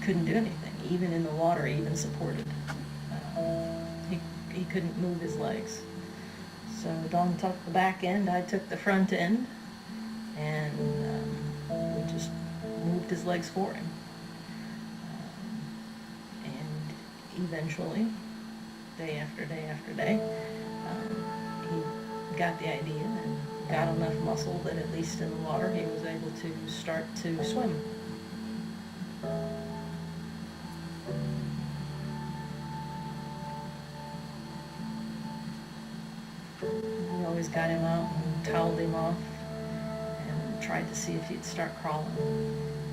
couldn't do anything, even in the water, even supported. He couldn't move his legs. So Dawn took the back end, I took the front end, and we just moved his legs for him. And eventually, day after day after day, he got the idea and got enough muscle that at least in the water he was able to start to swim. We always got him out and toweled him off and tried to see if he'd start crawling.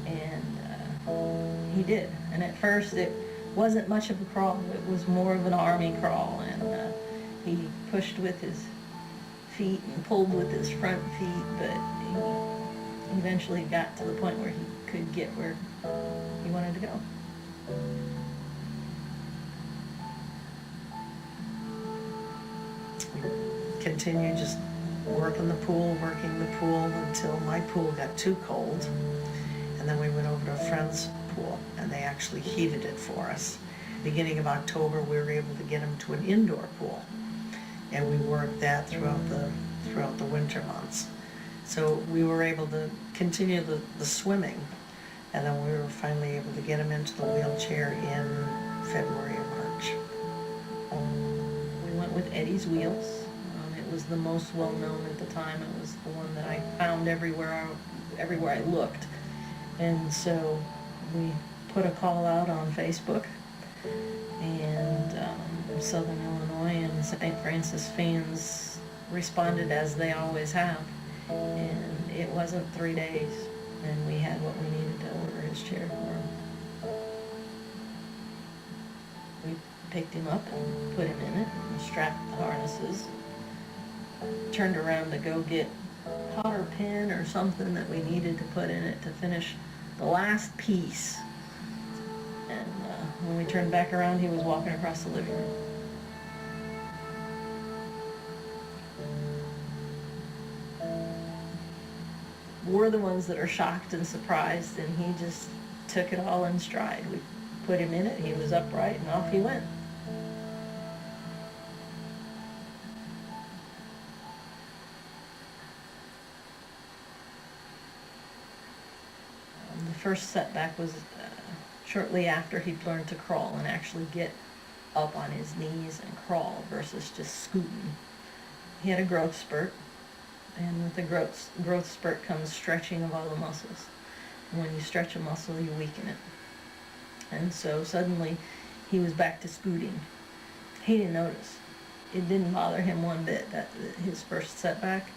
And he did. And at first it wasn't much of a crawl. It was more of an army crawl. And he pushed with his feet and pulled with his front feet, but he eventually got to the point where he could get where he wanted to go. Continued just working the pool until my pool got too cold. And then we went over to a friend's pool and they actually heated it for us. Beginning of October, we were able to get him to an indoor pool. And we worked that throughout the winter months. So we were able to continue the swimming. And then we were finally able to get him into the wheelchair in February or March. We went with Eddie's Wheels. It was the most well-known at the time. It was the one that I found everywhere I looked. And so we put a call out on Facebook, and Southern Illinois and St. Francis fans responded as they always have. And it wasn't 3 days, and we had what we needed to order his chair for him. We picked him up and put him in it and strapped the harnesses. Turned around to go get a cotter pin or something that we needed to put in it to finish the last piece. And when we turned back around, he was walking across the living room. We're the ones that are shocked and surprised, and he just took it all in stride. We put him in it, he was upright, and off he went. The first setback was shortly after he'd learned to crawl and actually get up on his knees and crawl versus just scooting. He had a growth spurt, and with the growth spurt comes stretching of all the muscles. And when you stretch a muscle, you weaken it. And so suddenly he was back to scooting. He didn't notice. It didn't bother him one bit, his first setback.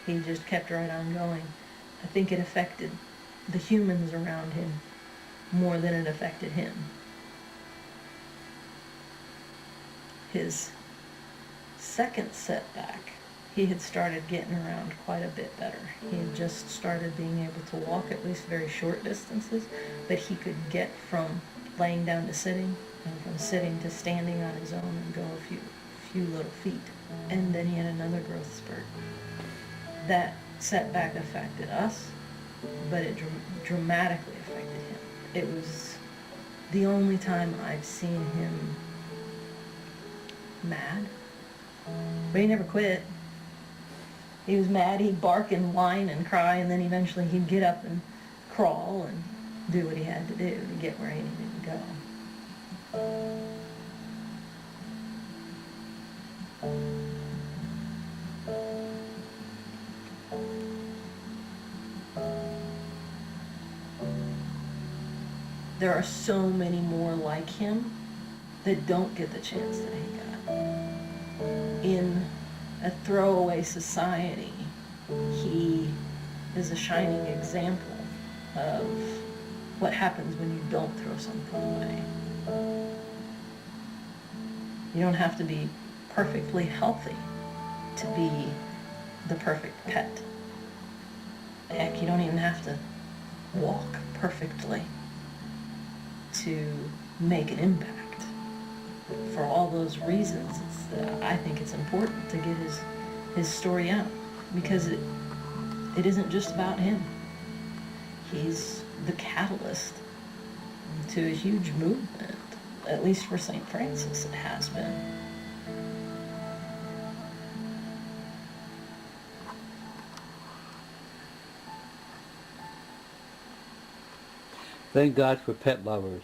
He just kept right on going. I think it affected the humans around him more than it affected him. His second setback, he had started getting around quite a bit better. He had just started being able to walk at least very short distances, but he could get from laying down to sitting, and from sitting to standing on his own and go a few little feet. And then he had another growth spurt. That setback affected us, but it dramatically affected him. It was the only time I've seen him mad. But he never quit. He was mad, he'd bark and whine and cry, and then eventually he'd get up and crawl and do what he had to do to get where he needed to go. There are so many more like him that don't get the chance that he got. In a throwaway society, he is a shining example of what happens when you don't throw something away. You don't have to be perfectly healthy to be the perfect pet. Heck, you don't even have to walk perfectly to make an impact. For all those reasons, I think it's important to get his story out, because it isn't just about him. He's the catalyst to a huge movement. At least for St. Francis it has been. Thank God for pet lovers.